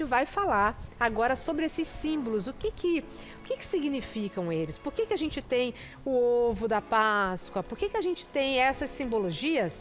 vai falar agora sobre esses símbolos, o que que significam eles? Por que que a gente tem o ovo da Páscoa? Por que que a gente tem essas simbologias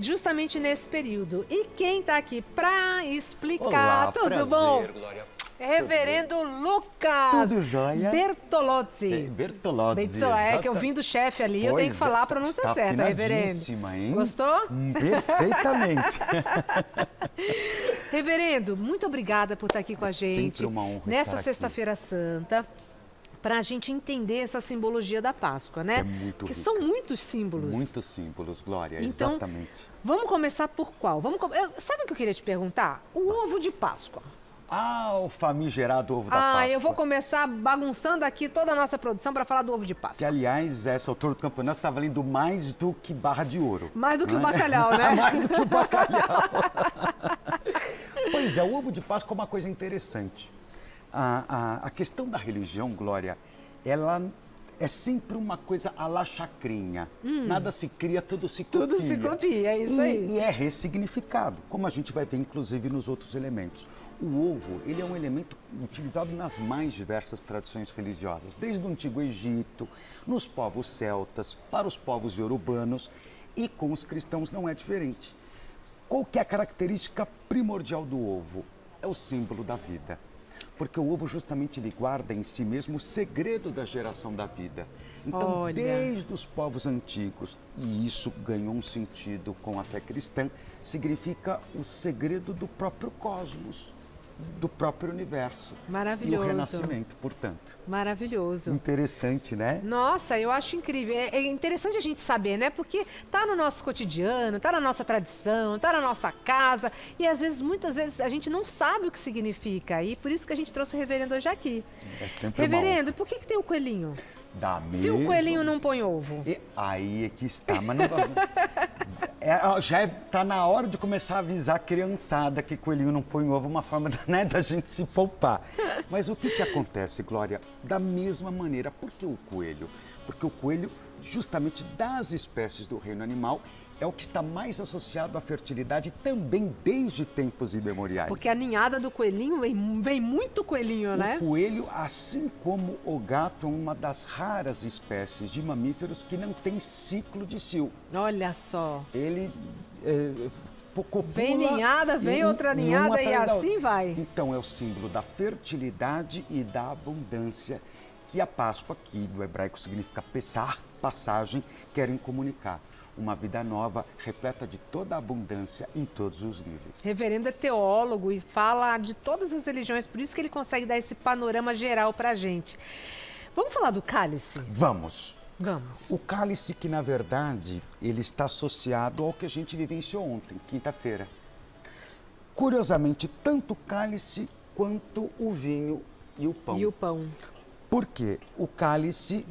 justamente nesse período? E quem está aqui para explicar, Olá, tudo prazer, bom? Glória. Reverendo Lucas Tudo jóia? Bertolozzi. Bertolozzi. É que eu vim do chefe ali, eu tenho que falar a pronúncia está certa, reverendo. afinadíssima, hein? Gostou? Perfeitamente. Reverendo, muito obrigada por estar aqui com a gente. Sempre uma honra nessa estar aqui. Sexta-feira Santa, para a gente entender essa simbologia da Páscoa, né? É muito Porque rica. são muitos símbolos. Muitos símbolos, Glória, Então, exatamente. Vamos começar por qual? Sabe o que eu queria te perguntar? O ovo de Páscoa. O famigerado ovo da Páscoa. Eu vou começar bagunçando aqui toda a nossa produção para falar do ovo de Que, Páscoa. aliás, essa altura do campeonato está valendo mais do que barra de ouro. Mais do que o bacalhau, né? Mais do que o bacalhau. Pois é, o ovo de Páscoa é uma coisa interessante. A questão da religião, Glória, ela é sempre uma coisa à la chacrinha. Nada se cria, tudo se copia. Tudo se copia, é isso aí. E é ressignificado, como a gente vai ver, inclusive, nos outros elementos. O ovo, ele é um elemento utilizado nas mais diversas tradições religiosas, desde o Antigo Egito, nos povos celtas, para os povos iorubanos, e com os cristãos não é diferente. Qual que é a característica primordial do ovo? É o símbolo da vida. Porque o ovo justamente ele guarda em si mesmo o segredo da geração da vida. Então, Olha. desde os povos antigos, e isso ganhou um sentido com a fé cristã, significa o segredo do próprio cosmos, do próprio universo. Maravilhoso. E o renascimento, portanto. Maravilhoso. Interessante, né? Nossa, eu acho incrível. É interessante a gente saber, né? Porque tá no nosso cotidiano, tá na nossa tradição, tá na nossa casa. E às vezes, muitas vezes, a gente não sabe o que significa. E por isso que a gente trouxe o reverendo hoje aqui. É sempre uma Reverendo, e por que tem o coelhinho? Da Se o mesma- coelhinho não põe ovo? E aí é que está, mas não... já está na hora de começar a avisar a criançada que coelhinho não põe ovo, uma forma né, da gente se poupar. Mas o que acontece, Glória? Da mesma maneira, por que o coelho? Porque o coelho, justamente das espécies do reino animal, é o que está mais associado à fertilidade também desde tempos imemoriais. Porque a ninhada do coelhinho vem muito coelhinho, né? O coelho, assim como o gato, é uma das raras espécies de mamíferos que não tem ciclo de cio. Olha só. Ele copula... Vem ninhada, vem outra ninhada uma e atrás da assim outra. vai. Então é o símbolo da fertilidade e da abundância que a Páscoa, que do hebraico significa pesar, passagem, querem comunicar. Uma vida nova, repleta de toda a abundância em todos os níveis. Reverendo é teólogo e fala de todas as religiões, por isso que ele consegue dar esse panorama geral pra gente. Vamos falar do cálice? Vamos! Vamos. O cálice que, na verdade, ele está associado ao que a gente vivenciou ontem, quinta-feira. Curiosamente, tanto o cálice quanto o vinho e o pão. E o pão. Por quê? O cálice,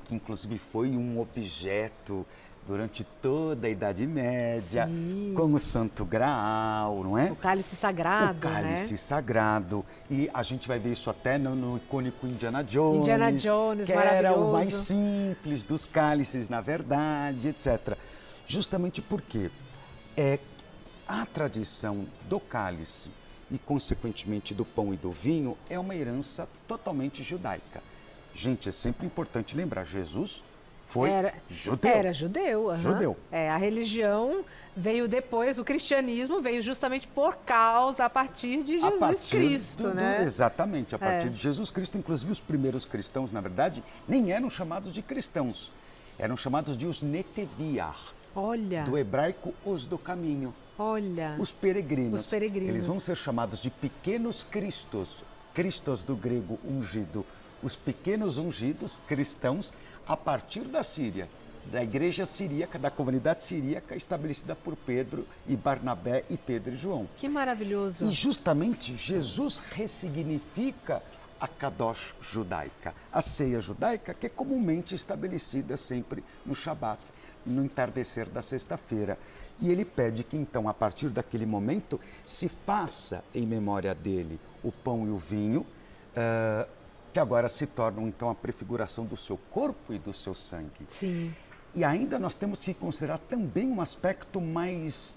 que inclusive foi um objeto durante toda a Idade Média, Sim. com o Santo Graal, não é? O cálice sagrado, O cálice né? sagrado. E a gente vai ver isso até no icônico Indiana Jones. Indiana Jones, que era o maravilhoso. mais simples dos cálices, na verdade, etc. Justamente porque a tradição do cálice e, consequentemente, do pão e do vinho é uma herança totalmente judaica. Gente, é sempre importante lembrar, Jesus foi judeu. Era judeu. Aham. Judeu. A religião veio depois, o cristianismo veio justamente por causa, a partir de Jesus Cristo, né? Exatamente, a partir de Jesus Cristo. Inclusive, os primeiros cristãos, na verdade, nem eram chamados de cristãos. Eram chamados de os neteviar. Olha, Do hebraico, os do caminho. olha. Os peregrinos. Os peregrinos. Eles vão ser chamados de pequenos cristos. Cristos do grego ungido. Os pequenos ungidos cristãos a partir da Síria, da igreja siríaca, da comunidade siríaca estabelecida por Pedro e Barnabé e Pedro e João. Que maravilhoso. E justamente Jesus ressignifica a Kadosh judaica, a ceia judaica que é comumente estabelecida sempre no Shabat, no entardecer da sexta-feira. E ele pede que então, a partir daquele momento, se faça em memória dele o pão e o vinho, que agora se tornam então a prefiguração do seu corpo e do seu sangue. Sim. E ainda nós temos que considerar também um aspecto mais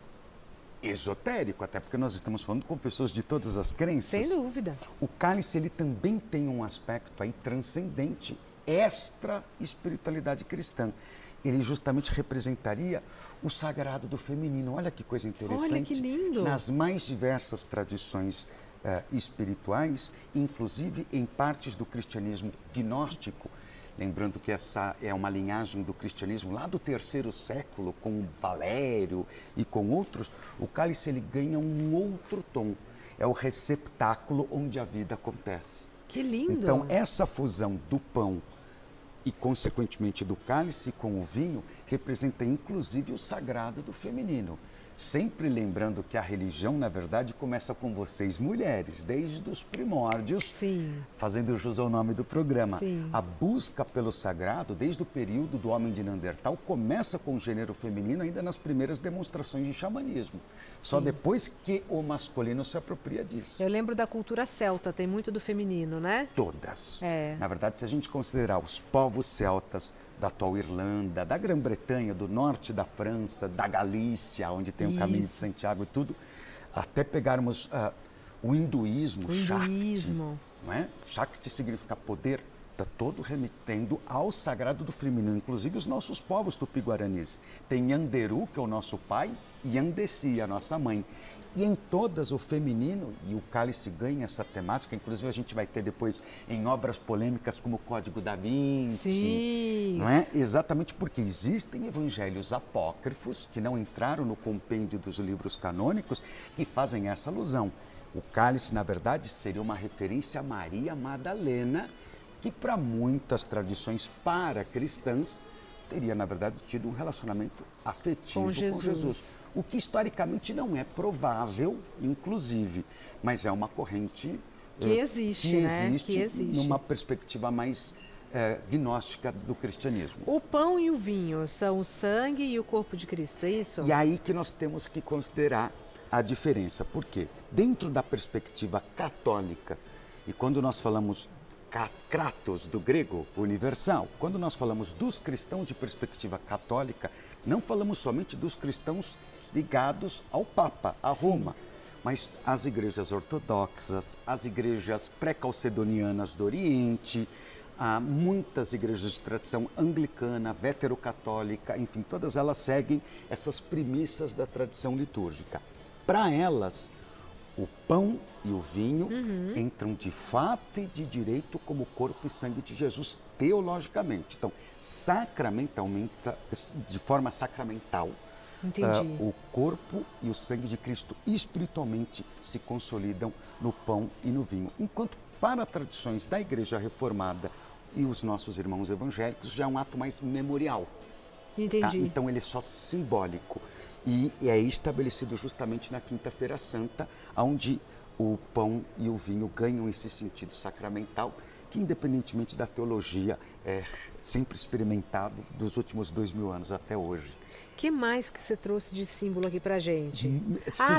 esotérico, até porque nós estamos falando com pessoas de todas as crenças. Sem dúvida. O cálice, ele também tem um aspecto aí transcendente, extra espiritualidade cristã. Ele justamente representaria o sagrado do feminino. Olha que coisa interessante. Olha que lindo. Nas mais diversas tradições espirituais, inclusive em partes do cristianismo gnóstico, lembrando que essa é uma linhagem do cristianismo lá do 3º século, com Valério e com outros, o cálice ele ganha um outro tom. É o receptáculo onde a vida acontece. Que lindo. Então, essa fusão do pão e, consequentemente, do cálice com o vinho, representa, inclusive, o sagrado do feminino. Sempre lembrando que a religião, na verdade, começa com vocês, mulheres, desde os primórdios, Sim. fazendo jus ao nome do programa. Sim. A busca pelo sagrado, desde o período do homem de Neandertal, começa com o gênero feminino ainda nas primeiras demonstrações de xamanismo. Só depois que o masculino se apropria disso. Eu lembro da cultura celta, tem muito do feminino, né? Todas. É. Na verdade, se a gente considerar os povos celtas da atual Irlanda, da Grã-Bretanha, do norte da França, da Galícia, onde tem o Caminho de Santiago e tudo, até pegarmos o hinduísmo, Shakti, não é? Shakti significa poder, está todo remetendo ao sagrado do feminino, inclusive os nossos povos tupi-guaranis. Tem Yanderu, que é o nosso pai, e Yandesi, a nossa mãe. E em todas o feminino, e o cálice ganha essa temática, inclusive a gente vai ter depois em obras polêmicas como o Código da Vinci. Sim. Não é? Exatamente porque existem evangelhos apócrifos que não entraram no compêndio dos livros canônicos que fazem essa alusão. O cálice, na verdade, seria uma referência a Maria Madalena, que para muitas tradições para-cristãs teria, na verdade, tido um relacionamento afetivo com Jesus. O que historicamente não é provável, inclusive, mas é uma corrente que existe, numa perspectiva mais gnóstica do cristianismo. O pão e o vinho são o sangue e o corpo de Cristo, é isso? E aí que nós temos que considerar a diferença. Por quê? Dentro da perspectiva católica, e quando nós falamos kratos, do grego, universal. Quando nós falamos dos cristãos de perspectiva católica, não falamos somente dos cristãos ligados ao Papa, a Roma, mas as igrejas ortodoxas, as igrejas pré-calcedonianas do Oriente, há muitas igrejas de tradição anglicana, veterocatólica, enfim, todas elas seguem essas premissas da tradição litúrgica. Para elas, o pão e o vinho entram de fato e de direito como corpo e sangue de Jesus teologicamente. Então, sacramentalmente, de forma sacramental, o corpo e o sangue de Cristo espiritualmente se consolidam no pão e no vinho. Enquanto para tradições da Igreja Reformada e os nossos irmãos evangélicos já é um ato mais memorial. Entendi. Tá? Então ele é só simbólico. E é estabelecido justamente na Quinta-feira Santa, onde o pão e o vinho ganham esse sentido sacramental, que independentemente da teologia é sempre experimentado dos últimos 2000 anos até hoje. O que mais que você trouxe de símbolo aqui pra gente?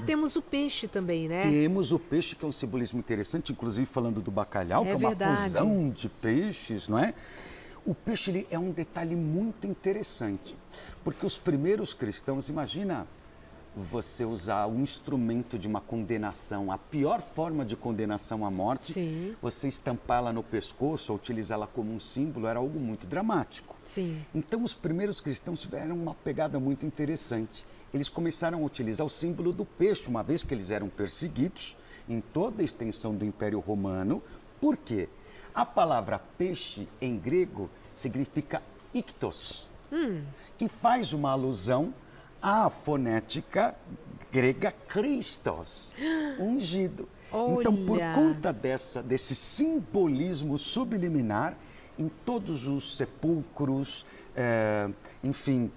Temos o peixe também, né? Temos o peixe, que é um simbolismo interessante, inclusive falando do bacalhau, que é uma fusão de peixes, não é? O peixe ele é um detalhe muito interessante, porque os primeiros cristãos, imagina você usar um instrumento de uma condenação, a pior forma de condenação à morte, você estampá-la no pescoço ou utilizá-la como um símbolo, era algo muito dramático. Sim. Então os primeiros cristãos tiveram uma pegada muito interessante. Eles começaram a utilizar o símbolo do peixe, uma vez que eles eram perseguidos em toda a extensão do Império Romano. Por quê? A palavra peixe em grego significa iktos, que faz uma alusão à fonética grega Christos, ungido. Olha. Então, por conta desse simbolismo subliminar, em todos os sepulcros, enfim,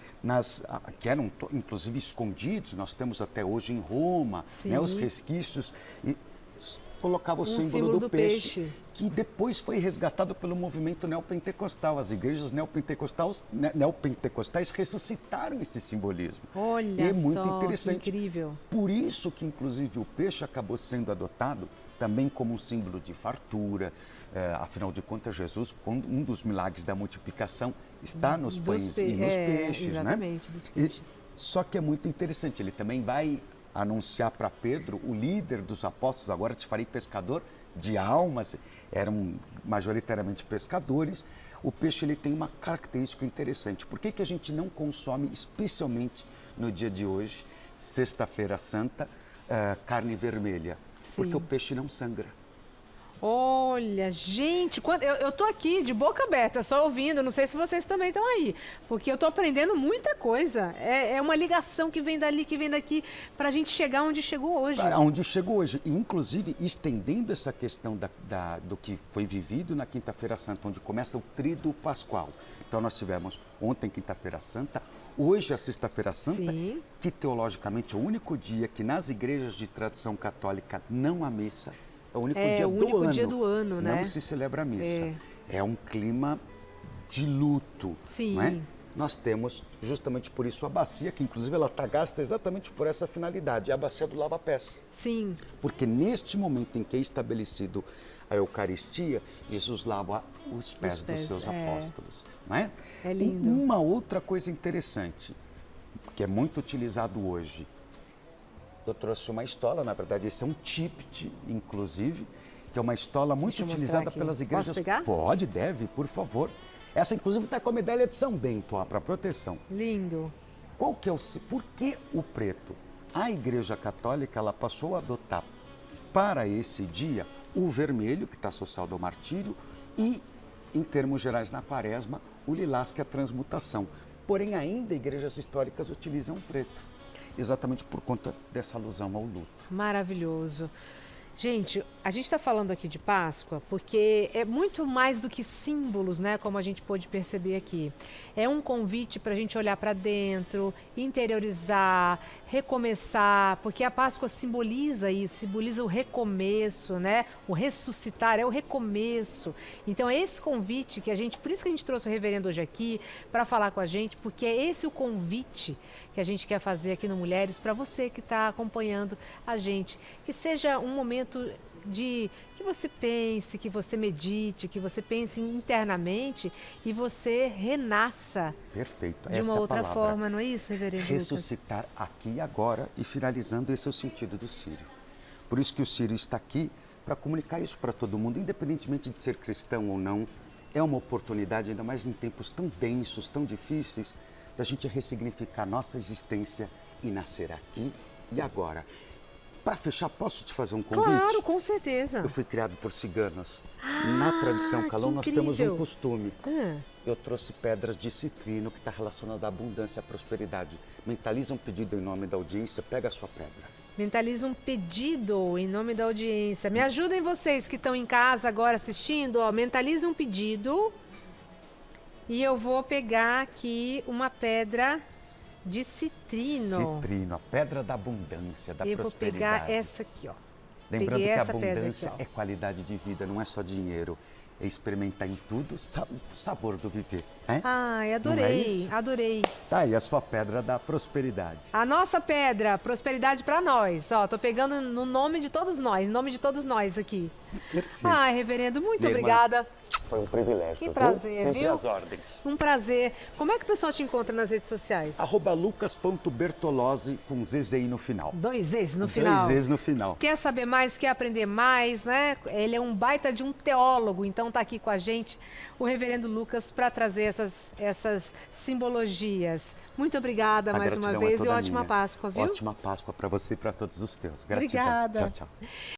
que eram inclusive escondidos, nós temos até hoje em Roma, né, os resquícios, e colocava o símbolo do peixe, que depois foi resgatado pelo movimento neopentecostal. As igrejas neopentecostais ressuscitaram esse simbolismo. Olha, e é muito interessante. Que incrível. Por isso que, inclusive, o peixe acabou sendo adotado também como um símbolo de fartura. Afinal de contas, Jesus, um dos milagres da multiplicação, está nos pães e nos peixes, exatamente, né? Dos peixes. Só que é muito interessante, ele também vai anunciar para Pedro, o líder dos apóstolos, agora te farei pescador de almas, eram majoritariamente pescadores. O peixe ele tem uma característica interessante. Por que a gente não consome, especialmente no dia de hoje, Sexta-feira Santa, carne vermelha? Sim. Porque o peixe não sangra. Olha, gente, eu tô aqui de boca aberta, só ouvindo, não sei se vocês também estão aí, porque eu tô aprendendo muita coisa. É uma ligação que vem dali, que vem daqui, pra gente chegar onde chegou hoje. Onde chegou hoje. E, inclusive, estendendo essa questão do que foi vivido na Quinta-feira Santa, onde começa o Tríduo Pascual. Então, nós tivemos ontem Quinta-feira Santa, hoje a Sexta-feira Santa, Sim. que teologicamente é o único dia que nas igrejas de tradição católica não há missa. É o único dia do ano, né? Não se celebra a missa. É um clima de luto. Sim. Não é? Nós temos, justamente por isso, a bacia, que inclusive ela está gasta exatamente por essa finalidade, é a bacia do lava-pés. Sim. Porque neste momento em que é estabelecido a Eucaristia, Jesus lava os pés dos seus apóstolos. Não é? É lindo. Uma outra coisa interessante, que é muito utilizado hoje, eu trouxe uma estola, na verdade esse é um tipt, inclusive, que é uma estola muito utilizada pelas igrejas. Posso pegar? Pode, deve, por favor. Essa, inclusive, está com a medalha de São Bento, para proteção. Lindo. Qual que é por que o preto? A Igreja Católica, ela passou a adotar para esse dia o vermelho, que está associado ao martírio, e, em termos gerais, na quaresma, o lilás, que é a transmutação. Porém, ainda igrejas históricas utilizam o preto. Exatamente por conta dessa alusão ao luto. Maravilhoso. Gente, a gente está falando aqui de Páscoa porque é muito mais do que símbolos, né? Como a gente pôde perceber aqui. É um convite para a gente olhar para dentro, interiorizar, recomeçar, porque a Páscoa simboliza isso, simboliza o recomeço, né? O ressuscitar é o recomeço. Então é esse convite que a gente, por isso que a gente trouxe o reverendo hoje aqui para falar com a gente, porque é esse o convite que a gente quer fazer aqui no Mulheres para você que está acompanhando a gente, que seja um momento de que você pense, que você medite, que você pense internamente e você renasça. Perfeito. De uma outra forma, não é isso, reverendo Ressuscitar Lucas? aqui e agora, e finalizando, esse é o sentido do Círio. Por isso que o Círio está aqui para comunicar isso para todo mundo, independentemente de ser cristão ou não. É uma oportunidade, ainda mais em tempos tão densos, tão difíceis, da gente ressignificar nossa existência e nascer aqui e agora. Para fechar, posso te fazer um convite? Claro, com certeza. Eu fui criado por ciganos. Na tradição calão, nós temos um costume. Eu trouxe pedras de citrino, que está relacionado à abundância e à prosperidade. Mentaliza um pedido em nome da audiência, pega a sua pedra. Mentaliza um pedido em nome da audiência. Me ajudem vocês que estão em casa agora assistindo, ó. Mentalize um pedido. E eu vou pegar aqui uma pedra de citrino. Citrino, a pedra da abundância, da prosperidade. Eu vou pegar essa aqui, ó. Lembrando que a abundância aqui, é qualidade de vida, não é só dinheiro. É experimentar em tudo o sabor do viver. Né? Ai, adorei, não é isso? adorei. Tá aí a sua pedra da prosperidade. A nossa pedra, prosperidade para nós. Ó, tô pegando no nome de todos nós, em nome de todos nós aqui. Perfeito. Ai, reverendo, muito Minha irmã, obrigada. Foi um privilégio. Que prazer, Sempre viu? às ordens. Um prazer. Como é que o pessoal te encontra nas redes sociais? @lucas.bertolozzi com ZZI no final. 2 Zs no final. 2 Zs no final. Quer saber mais, quer aprender mais, né? Ele é um baita de um teólogo, então tá aqui com a gente o reverendo Lucas para trazer essas simbologias. Muito obrigada mais uma vez e ótima Páscoa, viu? Ótima Páscoa para você e para todos os teus. Gratidão. Obrigada. Tchau, tchau.